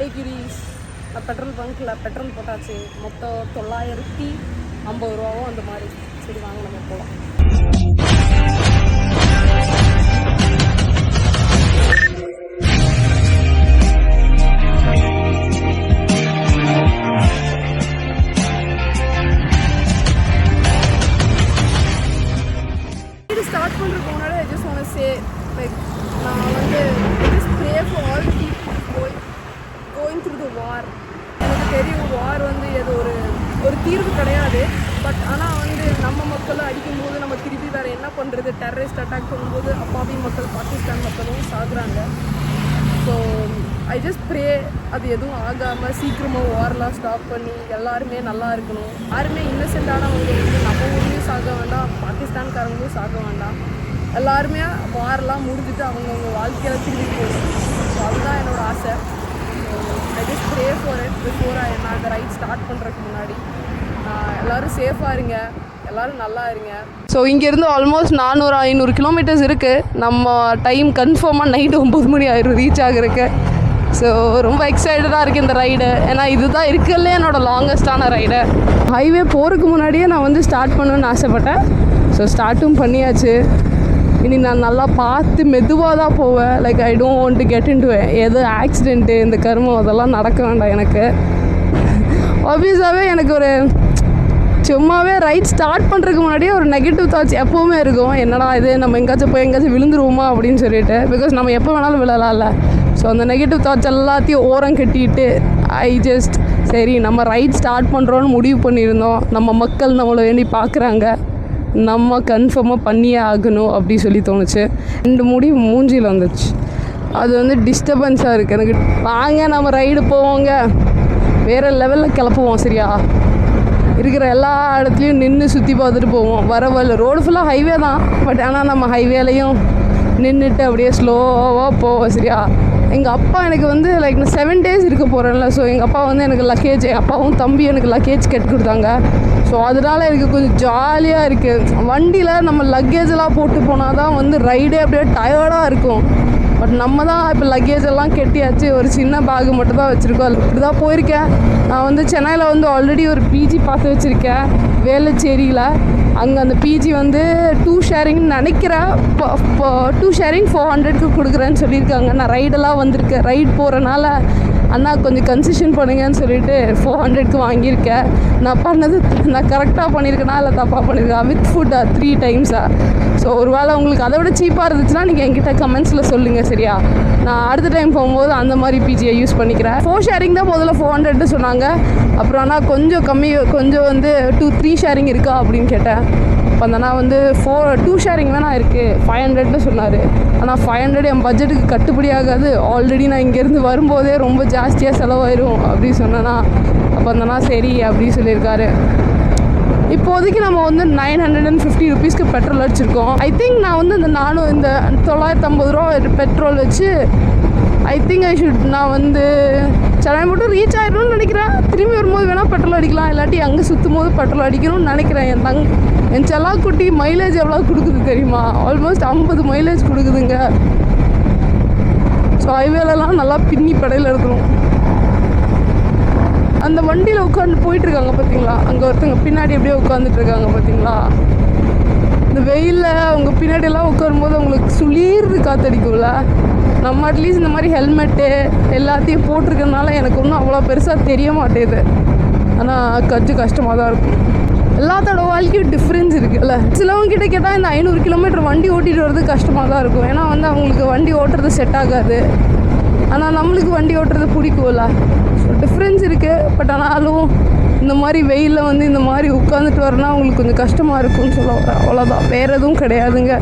ஏகிரிஸ் petrol பங்க்கில் petrol போட்டாச்சு. மொத்தம் 950 ரூபாவும் அந்த மாதிரி. சரி வாங்க நம்ம போகலாம். ஸ்டார்ட் பண்ணுறதுக்கு முன்னாடி I just want say like நான் வந்து just pray for all the people going through the war. எனக்கு தெரியும் வார் வந்து இது ஒரு தீர்வு கிடையாது. பட் ஆனால் வந்து நம்ம மக்களும் அடிக்கும்போது நம்ம திருப்பி வேறு என்ன பண்ணுறது? டெரரிஸ்ட் அட்டாக் பண்ணும்போது அப்பாவி மக்கள் பாகிஸ்தான் மக்களும் சாகுறாங்க. ஸோ ஐ ஜஸ்ட் ப்ரே அது எதுவும் ஆகாமல் சீக்கிரமாக வார்லாம் ஸ்டாப் பண்ணி எல்லாருமே நல்லா இருக்கணும். யாருமே இன்னசென்ட்டானவங்க வந்து நம்ம ஊர்லேயும் சாக வேண்டாம், பாகிஸ்தான்காரங்களும் சாக வேண்டாம். எல்லாருமே வார்லாம் முடிஞ்சுட்டு அவங்கவுங்க வாழ்க்கையில் திரும்பி போகணும். ஸோ அதுதான் என்னோடய ஆசை. I just pray for it before நான் அந்த ரைட் ஸ்டார்ட் பண்ணுறதுக்கு முன்னாடி. எல்லோரும் சேஃபாக இருங்க, எல்லோரும் நல்லா இருங்க. ஸோ இங்கேருந்து ஆல்மோஸ்ட் 400-500 கிலோமீட்டர்ஸ் இருக்குது. நம்ம டைம் கன்ஃபார்மாக நைட்டு 9 மணி ஆயிரும் ரீச் ஆகிறதுக்கு. ஸோ ரொம்ப எக்ஸைட்டடாக இருக்குது இந்த ரைடு. ஏன்னா இதுதான் இருக்கிறதுலே என்னோடய லாங்கஸ்டான ரைடு. ஹைவே போகிறதுக்கு முன்னாடியே நான் வந்து ஸ்டார்ட் பண்ணணுன்னு ஆசைப்பட்டேன். ஸோ ஸ்டார்ட்டும் பண்ணியாச்சு. இனி நான் நல்லா பார்த்து மெதுவாக தான் போவேன். Like I don't want to get into எது ஆக்சிடெண்ட்டு இந்த கருமம் அதெல்லாம் நடக்க வேண்டாம் எனக்கு. ஆப்வியஸாகவே எனக்கு ஒரு சும்மாவே ரைட் ஸ்டார்ட் பண்ணுறதுக்கு முன்னாடியே ஒரு நெகட்டிவ் தாட்ஸ் எப்போவுமே இருக்கும். என்னடா இது நம்ம எங்கேயாச்சும் விழுந்துருவோமா அப்படின்னு சொல்லிட்டு. பிகாஸ் நம்ம எப்போ வேணாலும் விழலாம்ல. ஸோ அந்த நெகட்டிவ் தாட்ஸ் எல்லாத்தையும் ஓரம் கட்டிட்டு சரி நம்ம ரைட் ஸ்டார்ட் பண்ணுறோன்னு முடிவு பண்ணியிருந்தோம். நம்ம மக்கள் நம்மளை வேண்டி பார்க்குறாங்க, நம்ம கன்ஃபார்மாக பண்ணியே ஆகணும் அப்படி சொல்லி தோணுச்சு. 2 முடிவு மூஞ்சியில் வந்துச்சு. அது வந்து டிஸ்டர்பன்ஸாக இருக்குது எனக்கு. வாங்க நம்ம ரைடு போவோங்க, வேறு லெவலில் கிளப்புவோம். சரியா இருக்கிற எல்லா இடத்துலையும் நின்று சுற்றி பார்த்துட்டு போவோம். வர ரோடு ஃபுல்லாக ஹைவே தான். பட் ஆனால் நம்ம ஹைவேலையும் நின்றுட்டு அப்படியே ஸ்லோவாக போவோம். சரியா எங்கள் அப்பா எனக்கு வந்து லைக் நான் 7 days இருக்க போகிறேன்ல. ஸோ எங்கள் அப்பா வந்து எனக்கு லக்கேஜ், எங்கள் அப்பாவும் தம்பி எனக்கு லக்கேஜ் கட்டி கொடுத்தாங்க. ஸோ அதனால் எனக்கு கொஞ்சம் ஜாலியாக இருக்குது. வண்டியில் நம்ம லக்கேஜெல்லாம் போட்டு போனால் தான் வந்து ரைடே அப்படியே டயர்டாக இருக்கும். பட் நம்ம தான் இப்போ லக்கேஜ் எல்லாம் கெட்டியாச்சு. ஒரு சின்ன பேகு மட்டும் தான் வச்சுருக்கோம். இப்படி தான் போயிருக்கேன். நான் வந்து சென்னையில் வந்து ஆல்ரெடி ஒரு பிஜி பார்த்து வச்சுருக்கேன் வேளச்சேரியில். அங்கே அந்த பிஜி வந்து 2 ஷேரிங்னு நினைக்கிறேன். 2 ஷேரிங் 400க்கு கொடுக்குறேன்னு சொல்லியிருக்காங்க. நான் ரைடெல்லாம் வந்திருக்கேன். ரைட் போகிறனால அண்ணா கொஞ்சம் கன்செஷன் பண்ணுங்கன்னு சொல்லிட்டு 400க்கு வாங்கியிருக்கேன். நான் கரெக்டாக பண்ணியிருக்கேனா இல்லை தப்பாக பண்ணியிருக்கேன்? வித் ஃபுட்டா 3 times-ஆ? ஸோ ஒரு வேளை உங்களுக்கு அதை விட சீப்பாக இருந்துச்சுன்னா நீங்கள் என்கிட்ட கமெண்ட்ஸில் சொல்லுங்கள். சரியா நான் அடுத்த டைம் போகும்போது அந்த மாதிரி பிஜியை யூஸ் பண்ணிக்கிறேன். 4 ஷேரிங் தான் முதல்ல 400 சொன்னாங்க. அப்புறம் ஆனால் கொஞ்சம் கொஞ்சம் வந்து 2-3 ஷேரிங் இருக்கா அப்படின்னு கேட்டேன். அப்போ அந்த நான் வந்து 2 ஷேரிங் வேணா இருக்குது 500 சொன்னார். ஆனால் 500 என் பட்ஜெட்டுக்கு கட்டுப்படி ஆகாது. ஆல்ரெடி நான் இங்கேருந்து வரும்போதே ரொம்ப ஜாஸ்தியாக செலவாயிரும் அப்படின்னு சொன்னேன்னா அப்போ அந்த சரி அப்படின்னு சொல்லியிருக்காரு. இப்போதைக்கு நம்ம வந்து 950 rupeesக்கு பெட்ரோல் அடிச்சிருக்கோம். ஐ திங்க் நான் வந்து இந்த 950 ரூபா பெட்ரோல் வச்சு ஐ திங்க் நான் வந்து சென்னை மட்டும் ரீச் ஆகிடணும்னு நினைக்கிறேன். திரும்பி வரும்போது வேணால் பெட்ரோல் அடிக்கலாம், இல்லாட்டி அங்கே சுற்றும் போது பெட்ரோல் அடிக்கணும்னு நினைக்கிறேன். என் செல்லாக்குட்டி மைலேஜ் எவ்வளோ கொடுக்குது தெரியுமா? ஆல்மோஸ்ட் 50 மைலேஜ் கொடுக்குதுங்க. ஸோ ஹைவேலலாம் நல்லா பின்னி படையில் இருக்கணும். அந்த வண்டியில் உட்காந்து போயிட்டுருக்காங்க பார்த்தீங்களா? அங்கே ஒருத்தங்க பின்னாடி எப்படியே உட்காந்துட்ருக்காங்க பார்த்தீங்களா? இந்த வெயிலில் அவங்க பின்னாடியெல்லாம் உட்காரும்போது அவங்களுக்கு சுளீர்னு காற்றடிக்கும்ல. நம்ம அட்லீஸ்ட் இந்த மாதிரி ஹெல்மெட்டு எல்லாத்தையும் போட்டிருக்கறனால எனக்கு ஒன்றும் அவ்வளோ பெருசாக தெரிய மாட்டேது. ஆனால் கொஞ்சம் கஷ்டமாக தான் இருக்கும். எல்லாத்தோட வாழ்க்கையும் டிஃப்ரென்ஸ் இருக்குல்ல. சிலவங்கிட்ட கேட்டால் இந்த 500 கிலோமீட்டர் வண்டி ஓட்டிகிட்டு வர்றது கஷ்டமாக தான் இருக்கும். ஏன்னா வந்து அவங்களுக்கு வண்டி ஓட்டுறது செட் ஆகாது. ஆனால் நம்மளுக்கு வண்டி ஓட்டுறது பிடிக்கும்ல. ஸோ டிஃப்ரென்ஸ் இருக்குது. பட் ஆனாலும் இந்த மாதிரி வெயிலில் வந்து இந்த மாதிரி உட்காந்துட்டு வரனா அவங்களுக்கு கொஞ்சம் கஷ்டமாக இருக்கும்னு சொல்ல வரேன். அவ்வளோதான், வேறு எதுவும் கிடையாதுங்க.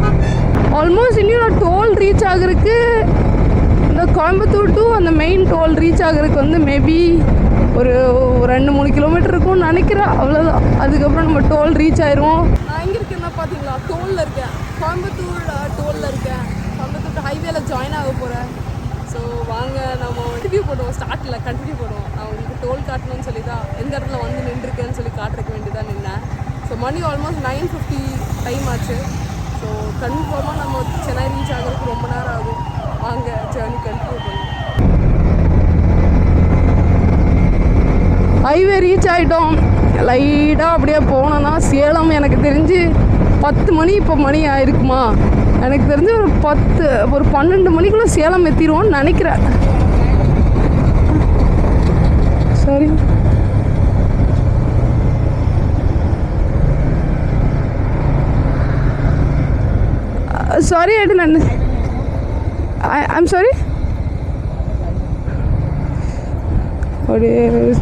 ஆல்மோஸ்ட் இன்னும் நான் டோல் ரீச் ஆகிறதுக்கு இந்த கோயம்புத்தூர் டு அந்த மெயின் டோல் ரீச் ஆகிறதுக்கு வந்து மேபி ஒரு 2-3 கிலோமீட்டர் இருக்கும்னு நினைக்கிறேன். அவ்வளோதான். அதுக்கப்புறம் நம்ம டோல் ரீச் ஆயிடுவோம். நான் எங்கே இருக்கேன்னா பார்த்தீங்களா, டோலில் இருக்கேன். கோயம்புத்தூர் டோலில் இருக்கேன். கோயம்புத்தூர் ஹைவேல ஜாயின் ஆக போகிறேன். ஸோ வாங்க நம்ம கண்டினியூ பண்ணுவோம். ஸ்டார்ட்டில் கண்டினியூ பண்ணுவோம். நான் உங்களுக்கு டோல் காட்டணும்னு சொல்லி தான் எந்த இடத்துல வந்து நின்றுருக்கேன்னு சொல்லி காட்டுறதுக்கு வேண்டி தான் நின்னேன். ஸோ மணி ஆல்மோஸ்ட் 9:50 டைம் ஆச்சு. ஸோ கன்ஃபார்மாக நம்ம சென்னை ரீச் ஆகிறதுக்கு ரொம்ப நேரம் ஆகும். வாங்க ஜேர்னி கண்டினியூ பண்ணுவோம். ஹைவே ரீச் ஆகிட்டோம். லைட்டாக அப்படியே போனோன்னா சேலம் எனக்கு தெரிஞ்சு 10 மணி இப்போ மணி ஆயிருக்குமா, எனக்கு தெரிஞ்சு ஒரு 12 மணிக்குள்ளே சேலம் எத்திடுவோன்னு நினைக்கிறேன். சரி சாரி ஆயிட்டு நான் ஐம் சாரி. அப்படியே ஒரு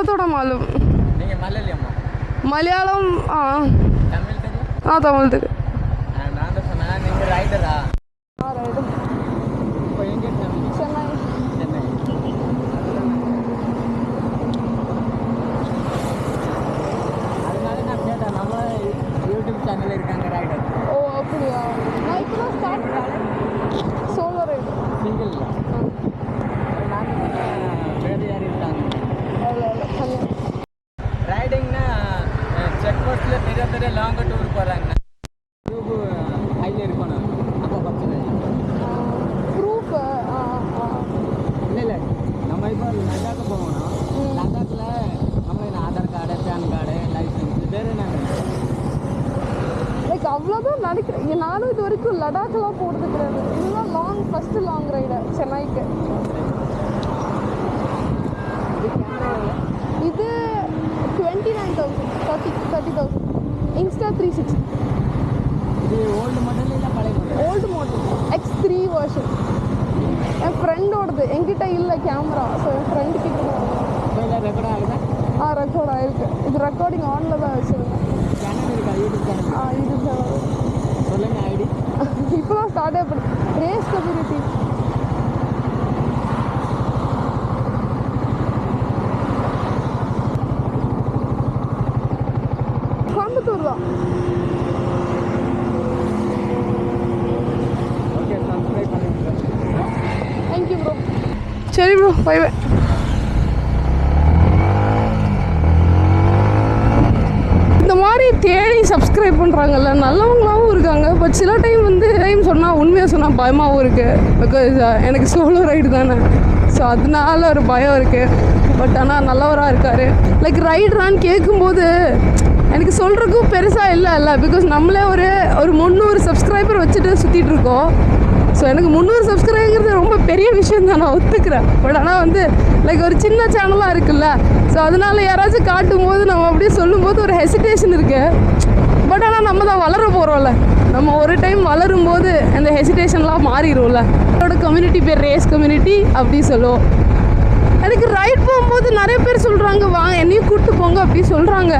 थोड़ा मालूम. मलयालम हाँ तमिल तक யூடியூப் சேனல் இருக்காங்க ரைடர். ஓ அப்படியா? நான் இப்போ தான் ஸ்டார்ட் பண்ணேன் சோலோ ரைடு. சிங்கிள் நான் வேறு யார் இருக்காங்க ரைடிங்னா செக் போஸ்ட்டில் பெரிய லாங் டூர் போகிறாங்க. ப்ரூஃப் கையில் இருக்கணும். அப்போ பிரச்சனை ப்ரூஃப் இல்லை நம்ம இப்போ லடாக்கு போகணும். லடாக்கில் நம்ம Aadhaar card PAN card licence வேறு என்ன லைக் அவ்வளோதான் நினைக்கிறேன். நானும் இது வரைக்கும் லடாக்லாம் போகிறது கிடையாது. இதுதான் ஃபஸ்ட்டு லாங் ரைடு சென்னைக்கு. இது 29,000 30,000 இன்ஸ்டா 360. இது ஓல்டு மாடல் இல்லை பழைய மாடல்? Old model X3 version. என் ஃப்ரெண்டோடது, என்கிட்ட இல்லை கேமரா. ஸோ என் ஃப்ரெண்டு கிட்ட ரெக்கார்ட் ஆகுதா? ரெக்கார்ட் ஆகிருக்கு. இது ரெக்கார்டிங் ஆனில் தான் வச்சுருந்தேன். சேனல் இருக்கா யூடியூப் சேனல்? யூடியூப் சேனல் சொல்லுங்க ஐடி. இப்போ தான் ஸ்டார்ட் ஆகிடுது. Race community. கோயம்புத்தூர் தான். ஓகே சப்ஸ்கிரைப் பண்ணிடுறேன். Thank you bro. சரி ப்ரோ, பை பை. இந்த மாதிரி தேடி சப்ஸ்கிரைப் பண்ணுறாங்கல்ல, நல்லவங்களாகவும் இருக்காங்க. பட் சில டைம் சொன்னால் உண்மையாக சொன்னால் பயமாகவும் இருக்குது. பிகாஸ் எனக்கு சோலோ ரைடு தானே, ஸோ அதனால ஒரு பயம் இருக்குது. பட் ஆனால் நல்லவராக இருக்கார். லைக் ரைடரான்னு கேட்கும்போது எனக்கு சொல்கிறதுக்கும் பெருசாக இல்லை. பிகாஸ் நம்மளே ஒரு 300 சப்ஸ்கிரைபர் வச்சுட்டு சுற்றிட்டு இருக்கோம். ஸோ எனக்கு 300 சப்ஸ்கிரைபர்ங்கிறது ரொம்ப பெரிய விஷயம் தான், நான் ஒத்துக்கிறேன். பட் ஆனால் லைக் ஒரு சின்ன சேனலாக இருக்குல்ல, ஸோ அதனால யாராச்சும் காட்டும் போது நம்ம அப்படியே சொல்லும்போது ஒரு ஹெசிடேஷன் இருக்குது. பட் ஆனால் நம்ம தான் வளர போகிறோம்ல, நம்ம ஒரு டைம் வளரும் போது அந்த ஹெசிடேஷன்லாம் மாறிடும்ல. என்னோட கம்யூனிட்டி பேர் ரேஸ் கம்யூனிட்டி அப்படி சொல்லுவோம். எனக்கு ரைட் போகும்போது நிறைய பேர் சொல்கிறாங்க வாங்க என்னையும் கூப்பிட்டு போங்க அப்படி சொல்கிறாங்க.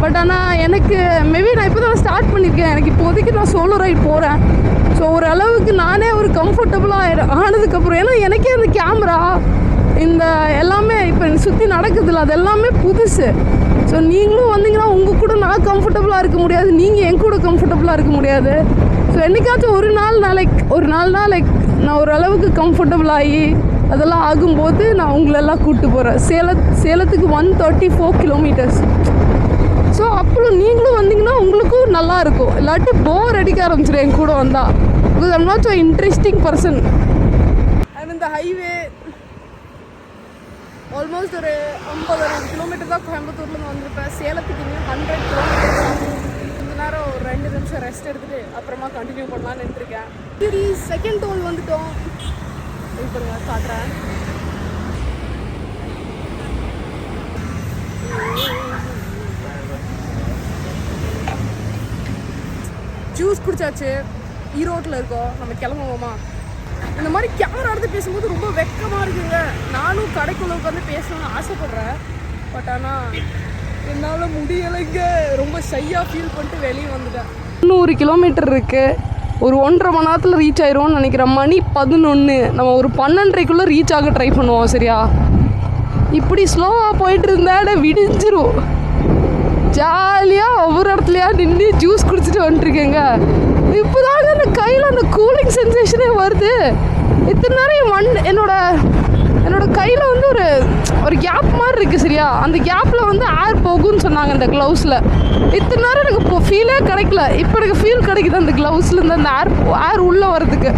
பட் ஆனால் எனக்கு மேபி நான் இப்போ தான் ஸ்டார்ட் பண்ணியிருக்கேன். எனக்கு இப்போதைக்கு நான் சோலோ ரைட் போகிறேன். ஸோ ஓரளவுக்கு நானே ஒரு கம்ஃபர்டபுளாக ஆனதுக்கப்புறம், ஏன்னா எனக்கே அந்த கேமரா இந்த எல்லாமே இப்போ சுற்றி நடக்குதுல்ல, அது எல்லாமே புதுசு. ஸோ நீங்களும் வந்தீங்கன்னா உங்கள் கூட நான் கம்ஃபர்டபுளாக இருக்க முடியாது, நீங்கள் என் கூட கம்ஃபர்டபுளாக இருக்க முடியாது. ஸோ என்றைக்காச்சும் ஒரு நாள் நான் ஓரளவுக்கு கம்ஃபர்டபுளாகி அதெல்லாம் ஆகும்போது நான் உங்களெல்லாம் கூப்பிட்டு போகிறேன். சேலத்துக்கு 134 கிலோமீட்டர்ஸ். ஸோ அப்புறம் நீங்களும் வந்தீங்கன்னா உங்களுக்கும் நல்லாயிருக்கும். இல்லாட்டி போர் அடிக்க ஆரம்பிச்சிடும் என் கூட வந்தால். Because I'm not so interesting person. And இந்த ஹைவே ஆல்மோஸ்ட் ஒரு 50-60 கிலோமீட்டர் தான் கோயம்புத்தூர்லேருந்து வந்திருப்பேன். சேலத்துக்கு இன்னும் 100 கிலோமீட்டர். கொஞ்ச நேரம் ஒரு 2 நிமிஷம் ரெஸ்ட் எடுத்துகிட்டு அப்புறமா கண்டினியூ பண்ணலான்னு நின்றுருக்கேன். சரி, செகண்ட் டோல் வந்துட்டோம். இப்போ காட்டுறேன். ஜூஸ் குடிச்சாச்சு. ஈரோட்டில் இருக்கோம், நம்ம கிளம்புவோமா? இந்த மாதிரி கேமரா எடுத்து பேசும்போது ரொம்ப வெக்கமாக இருக்குங்க. நானும் கடைக்குள்ள உட்காந்து பேசணும்னு ஆசைப்பட்றேன். பட் ஆனால் என்னால் முடியலைங்க. ரொம்ப ஷையாக ஃபீல் பண்ணிட்டு வெளியே வந்துட்டேன். 100 கிலோமீட்டர் இருக்குது. ஒரு 1.5 மணி நேரத்தில் ரீச் ஆயிடும்னு நினைக்கிறேன். மணி 11. நம்ம ஒரு 12:30க்குள்ளே ரீச் ஆக ட்ரை பண்ணுவோம். சரியா? இப்படி ஸ்லோவாக போயிட்டு இருந்தாட விடிஞ்சிரும். ஜாலியாக ஒவ்வொரு இடத்துலையா நின்று ஜூஸ் குடிச்சிட்டு வந்துட்டுருக்கேங்க. இப்போ தாங்க இந்த கையில் அந்த கூலிங் சென்சேஷனே வருது. இத்தனை நேரம் என்னோட கையில் வந்து ஒரு கேப் மாதிரி இருக்குது சரியா. அந்த கேப்பில் வந்து ஏர் போகும்னு சொன்னாங்க அந்த க்ளவுஸில். இத்தனை நேரம் எனக்கு இப்போ ஃபீலே கிடைக்கல. இப்போ எனக்கு ஃபீல் கிடைக்குது அந்த க்ளவுஸ்லேருந்து அந்த ஏர் உள்ளே வர்றதுக்கு.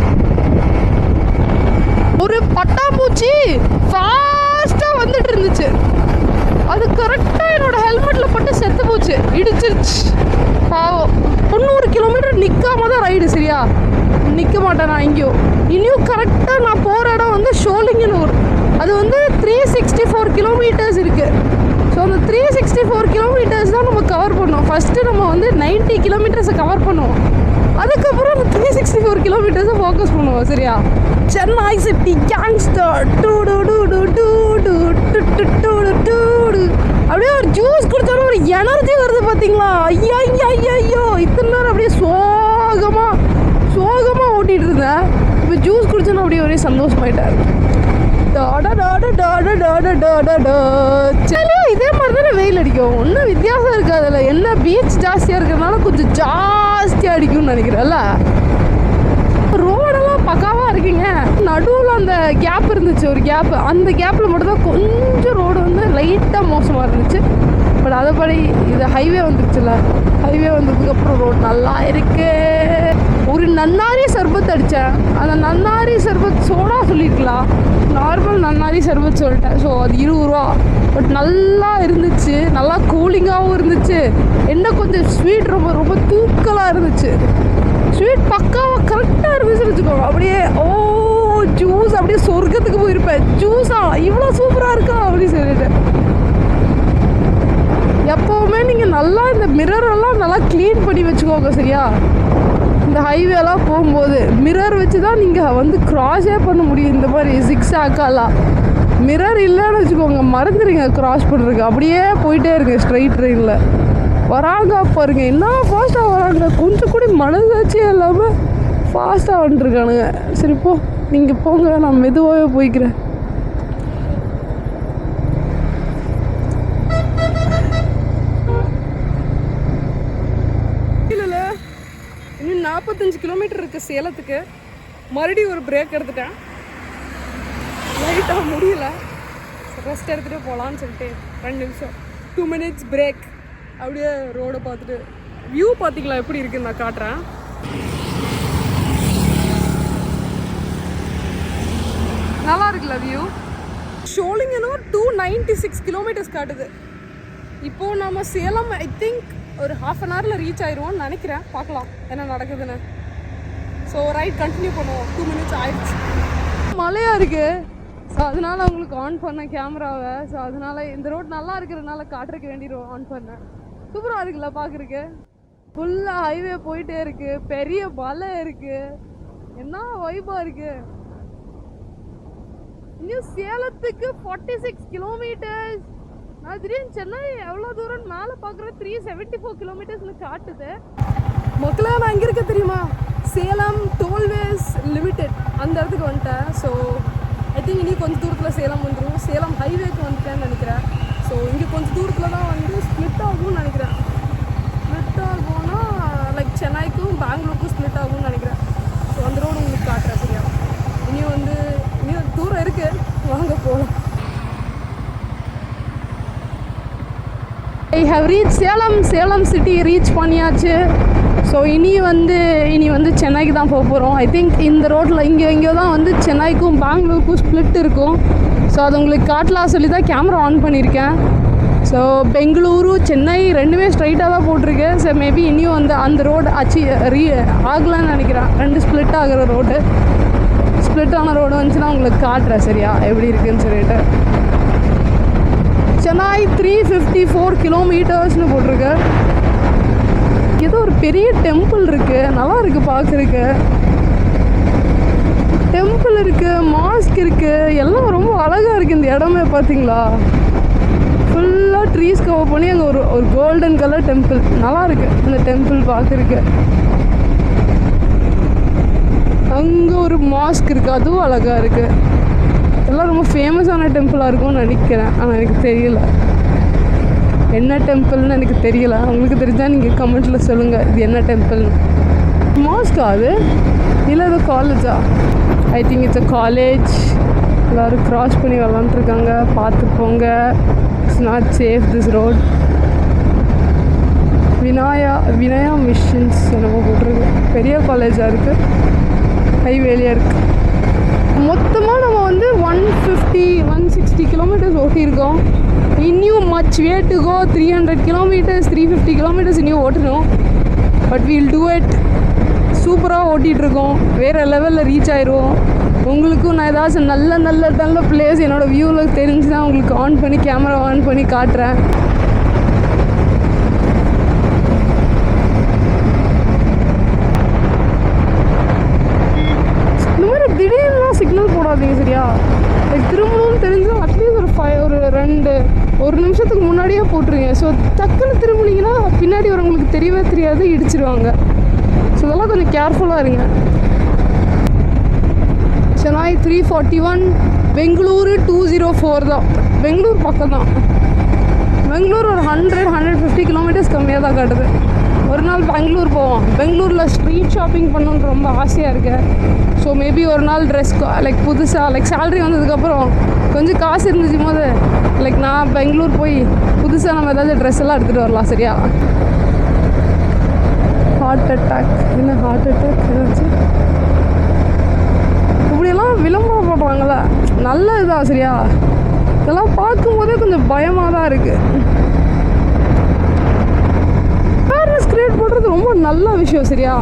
ஒரு பட்டாம்பூச்சி ஃபாஸ்ட்டாக வந்துட்டு இருந்துச்சு. அது கரெக்டாக என்னோட ஹெல்மெட்டில் பட்டு செத்து போச்சு, இடிச்சிருச்சு. பாவம். 90 கிலோமீட்டர் நிற்காம தான் ரைடு சரியா. நிற்க மாட்டேன் நான் எங்கேயும். இனியும் கரெக்டாக நான் போகிற இடம் வந்து ஷோலிங்கனூர். அது வந்து 364 கிலோமீட்டர்ஸ் இருக்குது. ஸோ அந்த 364 கிலோமீட்டர்ஸ் தான் நம்ம கவர் பண்ணோம். ஃபஸ்ட்டு நம்ம வந்து 90 கிலோமீட்டர்ஸை கவர் பண்ணுவோம். அதுக்கப்புறம் அந்த 364 கிலோமீட்டர்ஸை ஃபோக்கஸ் பண்ணுவோம் சரியா. சென்னை சிட்டி கேங்ஸ்டர் அப்படியே ஒரு ஜூஸ் குடித்தாலும் ஒரு எனர்ஜி வருது பார்த்தீங்களா. ஐயா ஐயா ஐயா ஐயோ இத்தனை நேரம் அப்படியே சோகமாக ஓட்டிகிட்டு இருந்தேன். இப்போ ஜூஸ் குடிச்சோன்னா அப்படியே ஒரே சந்தோஷமாயிட்டாரு. இதே மாதிரி தானே வெயில் அடிக்கும், ஒன்றும் வித்தியாசம் இருக்காதுல்ல. என்ன பீச் ஜாஸ்தியாக இருக்கிறதுனால கொஞ்சம் ஜாஸ்தியாக அடிக்கும்னு நினைக்கிறேன்ல. ரோடெல்லாம் பக்காவாக இருக்குங்க. நடுவில் அந்த கேப் இருந்துச்சு, ஒரு கேப். அந்த கேப்பில் மட்டும்தான் கொஞ்சம் ரோடு வந்து லைட்டாக மோசமாக இருந்துச்சு. பட் அதைப்படி இது ஹைவே வந்துருச்சுல்ல. ஹைவே வந்ததுக்கப்புறம் ரோடு நல்லா இருக்கு. ஒரு நன்னாரி சர்பத் அடித்தேன். அந்த நன்னாரி சர்பத் சோடா சொல்லியிருக்கலாம், நார்மல் நன்னாரி சர்பத் சொல்லிட்டேன். ஸோ அது 20 ரூபா. பட் நல்லா இருந்துச்சு, நல்லா கூலிங்காகவும் இருந்துச்சு. என்ன கொஞ்சம் ஸ்வீட் ரொம்ப ரொம்ப தூக்கலாக இருந்துச்சு. ஸ்வீட் பக்காவாக கரெக்டாக இருந்துச்சுன்னு வச்சுக்கோங்க. அப்படியே ஜூஸ் அப்படியே சொர்க்கத்துக்கு போயிருப்பேன். ஜூஸா இவ்வளோ சூப்பராக இருக்கா அப்படின்னு சொல்லிட்டு. எப்போவுமே நீங்கள் நல்லா இந்த மிரரெல்லாம் நல்லா க்ளீன் பண்ணி வச்சுக்கோங்க சரியா. இந்த ஹைவேலாம் போகும்போது மிரர் வச்சு தான் நீங்கள் வந்து க்ராஸே பண்ண முடியும். இந்த மாதிரி ஜிக்ஸாக்காலாம் மிரர் இல்லைன்னு வச்சுக்கோங்க, மறந்துடுங்க க்ராஸ் பண்ணுறதுக்கு. அப்படியே போயிட்டே இருங்க ஸ்ட்ரைட் ட்ரெயினில். வராங்க பாருங்க, என்ன ஃபாஸ்ட்டாக வராங்க. கொஞ்சம் கூட மனசாட்சியே இல்லாமல் ஃபாஸ்ட்டாக வந்துட்டுருக்கானுங்க. சரி போ, நீங்கள் போங்க, நான் மெதுவாகவே போய்க்கிறேன். இல்லை இன்னும் 45 கிலோமீட்டர் இருக்குது சேலத்துக்கு. மறுபடியும் ஒரு பிரேக் எடுத்துட்டேன். லைட்டாக முடியல, ரெஸ்ட் எடுத்துகிட்டு போகலான்னு சொல்லிட்டு 2 நிமிஷம் 2 மினிட்ஸ் பிரேக். அப்படியே ரோடை பார்த்துட்டு வியூ பார்த்தீங்களா எப்படி இருக்குன்னு நான் காட்டுறேன். நல்லா இருக்குல்ல வியூ. ஷோலிங்கனூர் 296 கிலோமீட்டர்ஸ் காட்டுது. இப்போது நம்ம சேலம் ஐ திங்க் ஒரு 1/2 an hourல ரீச் ஆயிடுவோம்னு நினைக்கிறேன். பார்க்கலாம் என்ன நடக்குதுன்னு. ஸோ ரைட் கண்டினியூ பண்ணுவோம். 2 மினிட்ஸ் ஆயிடுச்சு. மழையாக இருக்குது. ஸோ அதனால் அவங்களுக்கு ஆன் பண்ணேன் கேமராவை. ஸோ அதனால் இந்த ரோட் நல்லா இருக்கிறதுனால காட்டுறதுக்கு வேண்டி ஆன் பண்ணேன். சூப்பராக இருக்குல்ல பார்க்குறக்கு. ஃபுல்லாக ஹைவே போயிட்டே இருக்குது, பெரிய மலை இருக்குது, என்ன வைபாக இருக்குது. இன்னும் சேலத்துக்கு 46 கிலோமீட்டர்ஸ். நான் திடீர்னு சென்னை எவ்வளோ தூரம் மேலே பார்க்குற 374 கிலோமீட்டர்ஸ்னு காட்டுது. மக்களே நான் இங்கே இருக்க தெரியுமா, சேலம் டோல்வேஸ் லிமிடெட் அந்த இடத்துக்கு வந்துட்டேன். ஸோ ஐ திங்க் இனி கொஞ்சம் தூரத்தில் சேலம் வந்துடும். சேலம் ஹைவேக்கு வந்துட்டேன்னு நினைக்கிறேன். ஸோ இங்கே கொஞ்சம் தூரத்தில் தான் வந்து ஸ்ப்ளிட் ஆகும்னு நினைக்கிறேன். ஸ்ப்ளிட் ஆகும்னா லைக் சென்னைக்கும் பெங்களூருக்கும் ஸ்ப்ளிட் ஆகும்னு நினைக்கிறேன். ஸோ அந்த ரோடு உங்களுக்கு காட்டுறேன் சரியா. இன்னும் தூரம் இருக்குது, வாங்க போகலாம். I have reach Salem city reach பண்ணியாச்சு. ஸோ இனி வந்து சென்னைக்கு தான் போக போகிறோம். ஐ திங்க் இந்த ரோட்டில் எங்கேயோ தான் வந்து சென்னைக்கும் பெங்களூருக்கும் ஸ்ப்ளிட் இருக்கும். ஸோ அது உங்களுக்கு காட்டலாம் சொல்லி தான் கேமரா ஆன் பண்ணியிருக்கேன். ஸோ பெங்களூரு சென்னை ரெண்டுமே ஸ்ட்ரைட்டாக தான் போட்டிருக்கு. ஸோ மேபி இனியும் வந்து அந்த ரோடு ஆகலான்னு நினைக்கிறேன். 2 ஸ்ப்ளிட் ஆகிற ரோடு, ஸ்ப்ளிட் ஆன ரோடு வந்துச்சுன்னா உங்களுக்கு காட்டுறேன் சரியா எப்படி இருக்குன்னு சொல்லிட்டு. சென்னை 354 கிலோமீட்டர்ஸ்னு போட்டிருக்கு. ஏதோ ஒரு பெரிய டெம்பிள் இருக்குது, நல்லா இருக்குது பார்க்குறக்கு. டெம்பிள் இருக்குது, மாஸ்க் இருக்குது, எல்லாம் ரொம்ப அழகாக இருக்குது. இந்த இடமே பார்த்தீங்களா, ஃபுல்லாக ட்ரீஸ் கவர் பண்ணி அங்கே ஒரு கோல்டன் கலர் டெம்பிள். நல்லா இருக்குது இந்த டெம்பிள் பார்க்குறக்கு. அங்கே ஒரு மாஸ்க் இருக்குது, அதுவும் அழகாக இருக்குது. எல்லாம் ரொம்ப ஃபேமஸான டெம்பிளாக இருக்கும்னு நினைக்கிறேன். ஆனால் எனக்கு தெரியல என்ன டெம்பிள்னு எனக்கு தெரியல. உங்களுக்கு தெரிஞ்சால் நீங்கள் கமெண்ட்டில் சொல்லுங்கள் இது என்ன டெம்பிள்னு. மாஸ்கா அது? இல்லை இது காலேஜா? I think it's a college. எல்லோரும் க்ராஸ் பண்ணி விளாண்டுருக்காங்க, பார்த்து போங்க. It's not safe this road. Vinaya missions என்னமோ போட்டிருக்கு. பெரிய காலேஜாக இருக்குது, ஹைவேலியாக இருக்குது. மொத்தமாக நம்ம வந்து 150-160 கிலோமீட்டர்ஸ் ஓட்டியிருக்கோம். இன்னும் much way to go. 300 kilometres 350 kilometres இன்னும் ஓட்டணும். But we'll do it. சூப்பராக ஓட்டிகிட்ருக்கோம். வேறு லெவலில் ரீச் ஆயிடுவோம். உங்களுக்கும் நான் ஏதாச்சும் நல்ல நல்ல நல்ல பிளேஸ் என்னோடய வியூவில் தெரிஞ்சுன்னா உங்களுக்கு ஆன் பண்ணி கேமரா ஆன் பண்ணி காட்டுறேன். இந்த மாதிரி திடீர்னுலாம் சிக்னல் போடாதீங்க சரியா? லைக் திரும்பணும்னு தெரிஞ்சுன்னா அட்லீஸ்ட் ஒரு நிமிஷத்துக்கு முன்னாடியே போட்டுருங்க. ஸோ டக்குன்னு திரும்பினீங்கன்னா பின்னாடி வரவங்களுக்கு தெரியவே தெரியாது, இடிச்சிருவாங்க. ஸோ இதெல்லாம் கொஞ்சம் கேர்ஃபுல்லாக இருங்க. சென்னை 341, பெங்களூரு 204 தான். பெங்களூர் பக்கம் தான். பெங்களூர் ஒரு 100-150 கிலோமீட்டர்ஸ் கம்மியாக தான் காட்டுது. ஒரு நாள் பெங்களூர் போவோம். பெங்களூரில் ஸ்ட்ரீட் ஷாப்பிங் பண்ணணுன்னு ரொம்ப ஆசையாக இருக்குது. ஸோ மேபி ஒரு நாள் ட்ரெஸ் லைக் புதுசாக லைக் சேலரி வந்ததுக்கப்புறம் கொஞ்சம் காசு இருந்துச்சு போது லைக் நான் பெங்களூர் போய் புதுசாக நம்ம ஏதாவது ட்ரெஸ் எல்லாம் எடுத்துகிட்டு வரலாம் சரியா? Heart attack. என்ன ஹார்ட் அட்டாக் என்னாச்சு? இப்படியெல்லாம் விளம்பரம் போடுறாங்களே, நல்ல இதுதான் சரியா? இதெல்லாம் பார்க்கும்போதே கொஞ்சம் பயமாக தான் இருக்குது. அவேர்னஸ் க்ரியேட் பண்ணுறது ரொம்ப நல்ல விஷயம் சரியா?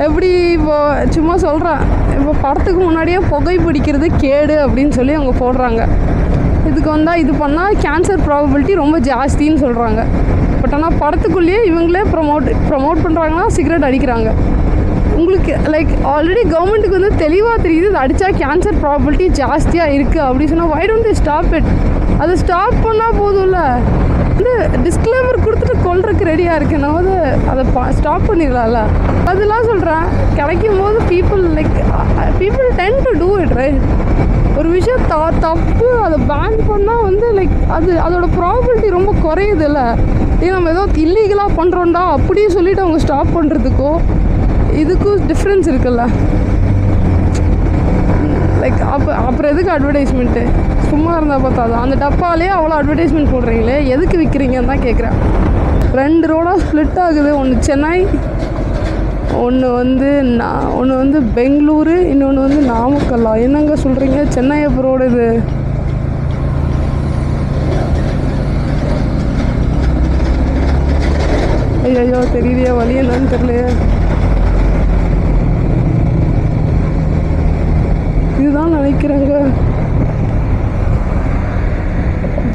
எப்படி இப்போ சும்மா சொல்கிறேன், இப்போ படத்துக்கு முன்னாடியே புகை பிடிக்கிறது கேடு அப்படின்னு சொல்லி அவங்க போடுறாங்க. இதுக்கு வந்தால் இது பண்ணால் கேன்சர் ப்ராபபிலிட்டி ரொம்ப ஜாஸ்தின்னு சொல்கிறாங்க. பட் ஆனால் படத்துக்குள்ளேயே இவங்களே ப்ரமோட் பண்ணுறாங்கன்னா சிகரெட் அடிக்கிறாங்க. உங்களுக்கு லைக் ஆல்ரெடி கவர்மெண்ட்டுக்கு வந்து தெளிவாக தெரியுது இது அடித்தா கேன்சர் ப்ராபபிலிட்டி ஜாஸ்தியாக இருக்குது அப்படி சொன்னால் why don't they stop it? அதை ஸ்டாப் பண்ணால் போதும்ல. வந்து டிஸ்க்ளைமர் கொடுத்துட்டு கொல்றதுக்கு ரெடியாக இருக்குது. நான் வந்து அதை ஸ்டாப் பண்ணிடலாம்ல. அதெல்லாம் சொல்கிறேன். கிடைக்கும் போது people ten to do it right. ஒரு விஷயம் தப்பு அதை பேன் பண்ணால் வந்து லைக் அதோட ப்ராபபிலிட்டி ரொம்ப குறையுது இல்லை? நம்ம ஏதோ இல்லீகலாக பண்ணுறோண்டா அப்படியே சொல்லிவிட்டு அவங்க ஸ்டாப் பண்ணுறதுக்கோ இதுக்கும் டிஃப்ரென்ஸ் இருக்குல்ல. லைக் அப்புறம் எதுக்கு அட்வர்டைஸ்மெண்ட்டு? சும்மா இருந்தால் பார்த்தா அந்த டப்பாலே அவ்வளோ அட்வர்டைஸ்மெண்ட் போடுறீங்களே, எதுக்கு விற்கிறீங்கன்னு தான் கேட்குறேன். 2 ரோடாக ஸ்ப்ளிட் ஆகுது. ஒன்று சென்னை, ஒன்று வந்து பெங்களூரு, இன்னொன்று வந்து நாமக்கல்லா? என்னங்க சொல்கிறீங்க? சென்னை எப்போ ரோடு இது? ஐயோ தெரியலையா வழி என்னன்னு தெரியலையே. இதுதான் நினைக்கிறேங்க.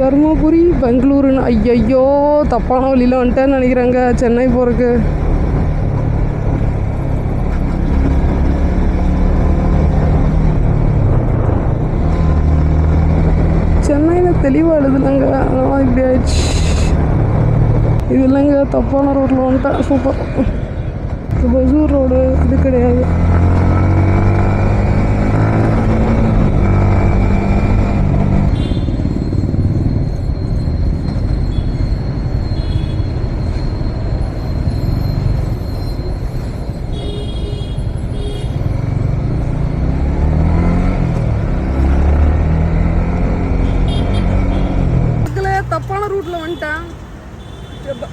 தருமபுரி பெங்களூருன்னு. ஐயோ தப்பான வழியில் வந்துட்டேன்னு நினைக்கிறேங்க சென்னை போகிறதுக்கு. சென்னையில் தெளிவாக எழுதுலங்க, அதெல்லாம் இப்படி ஆயிடுச்சு. இது இல்லைங்க, தப்பான ரோட்டில் வந்துட்டேன். சூப்பர். ஹொசூர் ரோடு இது கிடையாது. தப்பான ரூட்டில் வந்துட்டேன்.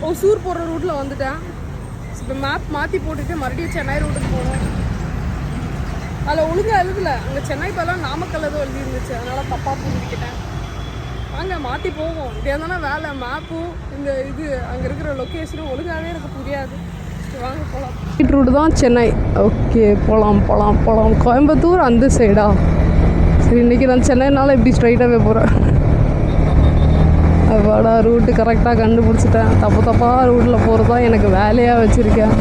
ஒசூர் போகிற ரூட்டில் வந்துட்டேன். இப்போ மேப் மாற்றி போட்டுட்டு மறுபடியும் சென்னை ரூட்டுக்கு போகணும். அதில் ஒழுங்காக எழுதலை. அங்கே சென்னை பதிலாக நாமக்கல் ஏதோ எழுதி இருந்துச்சு, அதனால் தப்பாக புரிஞ்சுக்கிட்டேன். வாங்க மாற்றி போவோம். இதே தானே வேலை. மேப்பும் இந்த அங்கே இருக்கிற லொக்கேஷனும் ஒழுங்காகவே எனக்கு புரியாது. வாங்க போகலாம். ஸ்ட்ரீட் ரூட்டு தான் சென்னை. ஓகே போகலாம். கோயம்புத்தூர் அந்த சைடா? சரி, இன்றைக்கி நான் சென்னைனால இப்படி ஸ்ட்ரைட்டாகவே போகிறேன். வாடா ரூட்டு கரெக்டாக கண்டுபிடிச்சிட்டேன். தப்பாக ரூட்டில் போகிறது தான் எனக்கு வேலையாக வச்சுருக்கேன்.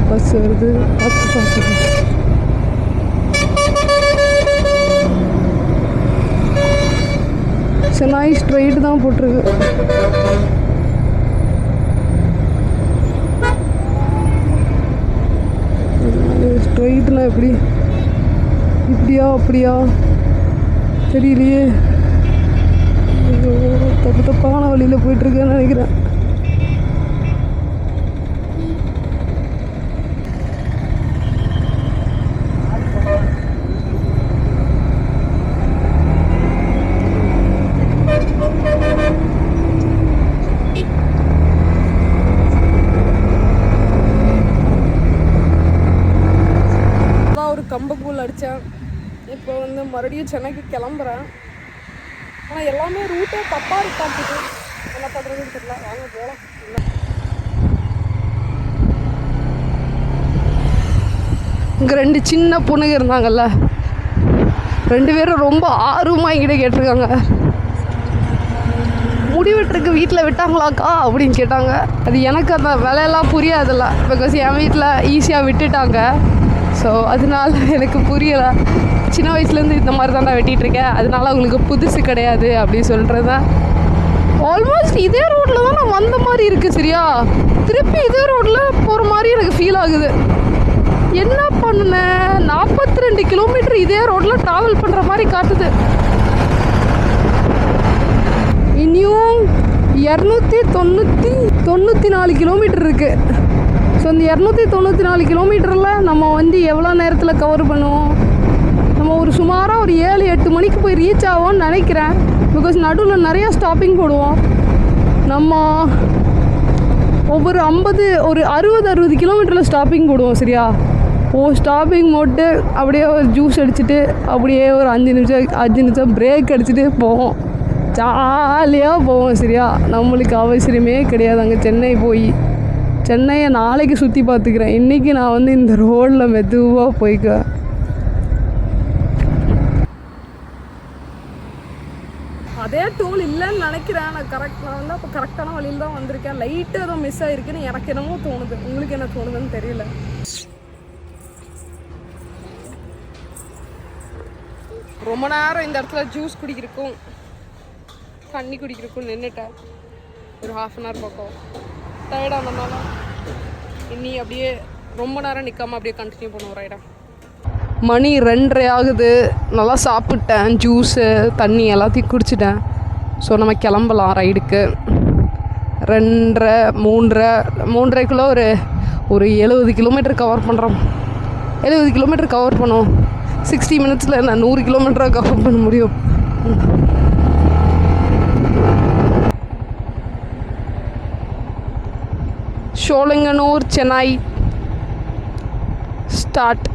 பஸ் வருது. சென்னை ஸ்ட்ரைட்டு தான் போட்டிருக்கு. ஸ்ட்ரைட்னா எப்படி? இப்படியா அப்படியா தெரியலையே. தப்பான வழியில் போயிட்டுருக்கேன்னு நினைக்கிறேன். மறுபடியும் சென்னைக்கு கிளம்புறேன். ஆனால் எல்லாமே ரூட்டே தப்பாக இருக்காட்டுது. என்ன பண்ணுறதுன்னு தெரியல. வாங்க போகலாம். இங்கே 2 சின்ன பொண்ணுங்க இருந்தாங்கல்ல, 2 பேரும் ரொம்ப ஆர்வமாக என்கிட்ட கேட்டிருக்காங்க, முடி வெட்டுறதுக்கு வீட்டில் விட்டாங்களாக்கா அப்படின்னு கேட்டாங்க. அது எனக்கு அந்த விலையெல்லாம் புரியாதில்ல, பிகாஸ் என் வீட்டில் ஈஸியாக விட்டுட்டாங்க. ஸோ அதனால எனக்கு புரியலை. சின்ன வயசுலேருந்து இந்த மாதிரி தான் நான் வெட்டிகிட்ருக்கேன், அதனால அவங்களுக்கு புதுசு கிடையாது அப்படின்னு சொல்கிறேன். ஆல்மோஸ்ட் இதே ரோட்டில் தான் நான் வந்த மாதிரி இருக்குது. சரியா, திருப்பி இதே ரோட்டில் போகிற மாதிரி எனக்கு ஃபீல் ஆகுது. என்ன பண்ணுனேன், 42 கிலோமீட்டர் இதே ரோட்டில் ட்ராவல் பண்ணுற மாதிரி காட்டுது. இனியும் 294 கிலோமீட்டர் இருக்குது. ஸோ இந்த 294 கிலோமீட்டரில் நம்ம வந்து எவ்வளோ நேரத்தில் கவர் பண்ணுவோம்? நம்ம ஒரு சுமாராக ஒரு 7-8 மணிக்கு போய் ரீச் ஆவோம்னு நினைக்கிறேன். பிகாஸ் நடுவில் நிறையா ஸ்டாப்பிங் போடுவோம். நம்ம ஒவ்வொரு 60 கிலோமீட்டரில் ஸ்டாப்பிங் போடுவோம். சரியா, ஸ்டாப்பிங் போட்டு அப்படியே ஒரு ஜூஸ் அடிச்சுட்டு அப்படியே ஒரு 5 நிமிஷம் பிரேக் அடிச்சுட்டு போவோம். ஜாலியாக போவோம். சரியா, நம்மளுக்கு அவசரமே கிடையாது அங்கே சென்னையை நாளைக்கு சுற்றி பார்த்துக்கிறேன். இன்றைக்கி நான் வந்து இந்த ரோடில் மெதுவாக போய்க்குவேன். அதே டோல் இல்லைன்னு நினைக்கிறேன். நான் வந்து அப்போ கரெக்டான வழியில் தான் வந்திருக்கேன். லைட்டு ஏதோ மிஸ் ஆகிருக்குன்னு எனக்கு என்னமோ தோணுது. உங்களுக்கு என்ன தோணுதுன்னு தெரியல. ரொம்ப நேரம் இந்த இடத்துல ஜூஸ் குடிக்கிறக்கும் தண்ணி குடிக்கிறக்கும் நின்றுட்டேன். ஒரு 1/2 hour பக்கம் டயர்டானதுனால இன்னி அப்படியே ரொம்ப நேரம் நிற்காமல் அப்படியே கண்டினியூ பண்ணுவோம் ரைடா. மணி 2:30 ஆகுது. நல்லா சாப்பிட்டேன், ஜூஸு தண்ணி எல்லாத்தையும் குடிச்சிட்டேன். ஸோ நம்ம கிளம்பலாம் ரைடுக்கு. 2:30 3:30க்குள்ளே ஒரு 70 கிலோமீட்டர் கவர் பண்ணுறோம். 70 கிலோமீட்டர் கவர் பண்ணுவோம். 60 மினிட்ஸில் நான் 100 கிலோமீட்டராக கவர் பண்ண முடியும். சோழங்கனூர் சென்னை ஸ்டார்ட்.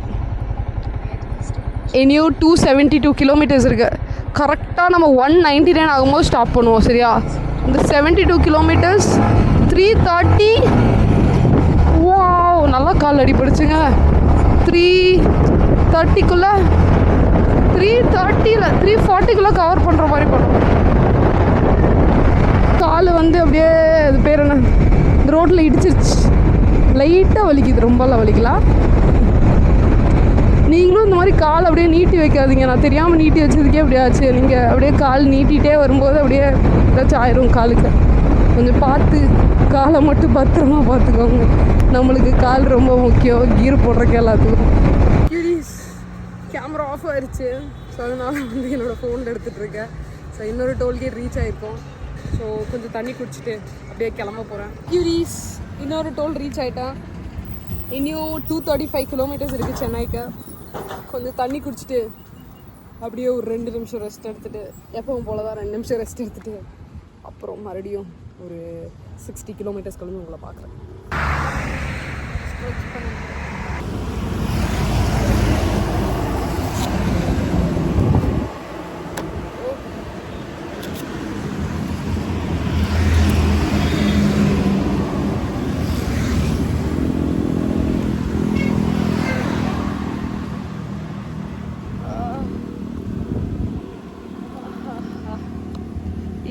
இனியும் 272 கிலோமீட்டர்ஸ் இருக்குது. கரெக்டாக நம்ம 199 ஆகும்போது ஸ்டாப் பண்ணுவோம். சரியா, இந்த 72 கிலோமீட்டர்ஸ் 330. வாவ், நல்லா கால் அடிப்படுச்சுங்க. 330க்குள்ளே 340க்குள்ளே கவர் பண்ணுற மாதிரி பண்ணுவோம். கால் வந்து அப்படியே அது பேர் என்ன, இந்த ரோட்டில் இடிச்சிருச்சு. லைட்டாக வலிக்குது, ரொம்பலாம் வலிக்கலாம். நீங்களும் இந்த மாதிரி கால் அப்படியே நீட்டி வைக்காதீங்க. நான் தெரியாமல் நீட்டி வச்சதுக்கே அப்படியே ஆச்சு. நீங்கள் அப்படியே கால் நீட்டிகிட்டே வரும்போது அப்படியே ஏதாச்சும் ஆயிரும் காலுக்கு. கொஞ்சம் பார்த்து காலை மட்டும் பத்திரமா பார்த்துக்கோங்க. நம்மளுக்கு கால் ரொம்ப முக்கியம், கீர் போடுறக்கு எல்லாத்துக்கும். கேமரா ஆஃப் ஆயிடுச்சு. ஸோ அதனால் வந்து என்னோடய ஃபோனில் எடுத்துகிட்ருக்கேன். ஸோ இன்னொரு டோல்கேட் ரீச் ஆகிருக்கோம். ஸோ கொஞ்சம் தண்ணி குடிச்சிட்டு அப்படியே கிளம்ப போகிறேன். இன்னொரு டோல் ரீச் ஆகிட்டேன். இன்னும் 235 கிலோமீட்டர்ஸ் இருக்குது சென்னைக்கு. கொஞ்சம் தண்ணி குடிச்சிட்டு அப்படியே ஒரு 2 நிமிஷம் ரெஸ்ட் எடுத்துகிட்டு, எப்பவும் போல தான் 2 நிமிஷம் ரெஸ்ட் எடுத்துகிட்டு அப்புறம் மறுபடியும் ஒரு 60 கிலோமீட்டர்ஸ் கழிஞ்சு உங்களை பார்க்குறேன்.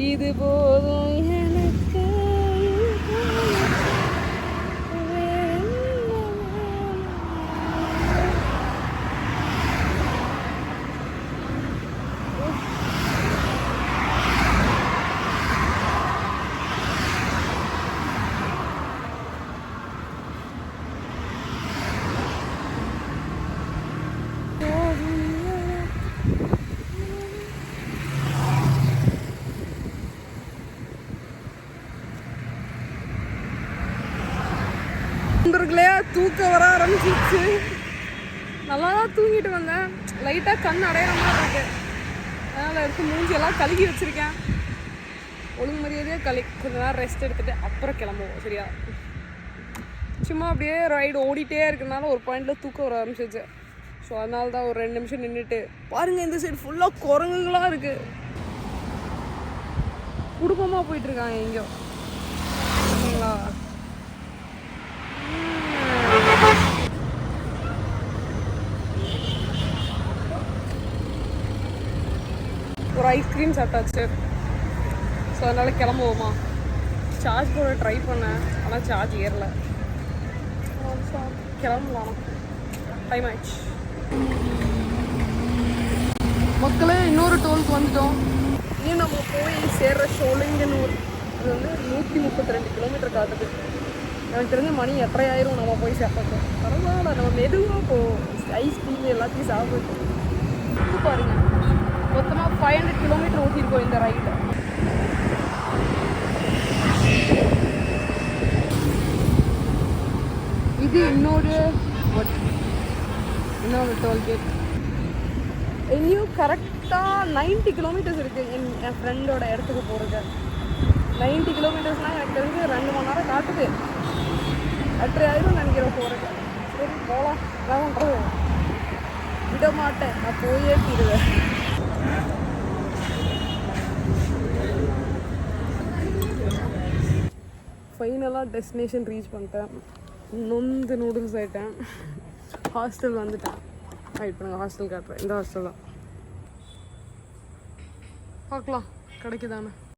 இது போதும் எனக்கு. தூக்கம் வர ஆரம்பிச்சிருச்சு. நல்லா தான் தூங்கிட்டு வந்தேன். லைட்டாக கண் அடையிற மாதிரி இருக்கு. அதனால் இருக்கு மூஞ்சியெல்லாம் கழுகி வச்சுருக்கேன். ஒழுங்கு மரியாதையாக கொஞ்ச நேரம் ரெஸ்ட் எடுத்துகிட்டு அப்புறம் கிளம்புவோம். சரியா, சும்மா அப்படியே ரைடு ஓடிட்டே இருக்கிறதுனால ஒரு பாயிண்டில் தூக்கம் வர ஆரம்பிச்சிச்சு. ஸோ அதனால தான் ஒரு 2 நிமிஷம் நின்றுட்டு பாருங்கள். இந்த சைடு ஃபுல்லாக குரங்குகளாக இருக்குது. குடும்பமாக போயிட்டுருக்காங்க எங்கேயோ ஓகேங்களா. ஒரு ஐஸ்கிரீம் சாப்பிட்டாச்சு. ஸோ அதனால் கிளம்புவோமா. சார்ஜ் போட ட்ரை பண்ணேன், ஆனால் சார்ஜ் ஏறல. கிளம்பலாம், டைம் ஆயிடுச்சு. மக்களே இன்னொரு டோலுக்கு வந்துட்டோம். இன்னும் நம்ம போய் சேர்ற ஷோலிங்கனூர் அது வந்து 132 கிலோமீட்டர் காட்டுது. எனக்கு தெரிஞ்ச மணி 8:30 ஆயிரும் நம்ம போய் சேர்ப்போம். பரவாயில்ல, நம்ம மெதுவாக போவோம். ஐஸ்கிரீம் எல்லாத்தையும் சாப்பிட்டு இது பாருங்க. மொத்தமாக 500 கிலோமீட்டர் ஓட்டியிருக்கோம் இந்த ரைடு. இது இன்னொரு டோல்கேட். இன்னும் கரெக்டாக 90 கிலோமீட்டர்ஸ் இருக்குது என் ஃப்ரெண்டோட இடத்துக்கு போகிறது. 90 கிலோமீட்டர்ஸ்னால் எனக்கு தெரிஞ்சு 2 மணி நேரம் காட்டுது. 8:30 ஆயிரம் நினைக்கிறேன் போகிறது. சரி போகலாம், என்ன பண்ணுறது, விட மாட்டேன், நான் போயே தீருவேன். ஃபைனலாக டெஸ்டினேஷன் ரீச் பண்ணிட்டேன். நொந்து நூடுல்ஸ் ஆகிட்டேன். ஹாஸ்டல் வந்துட்டேன். வெயிட் பண்ணுங்கள், ஹாஸ்டல் காட்டுறேன். இந்த ஹாஸ்டல் தான், பார்க்கலாம் கிடைக்குதானே.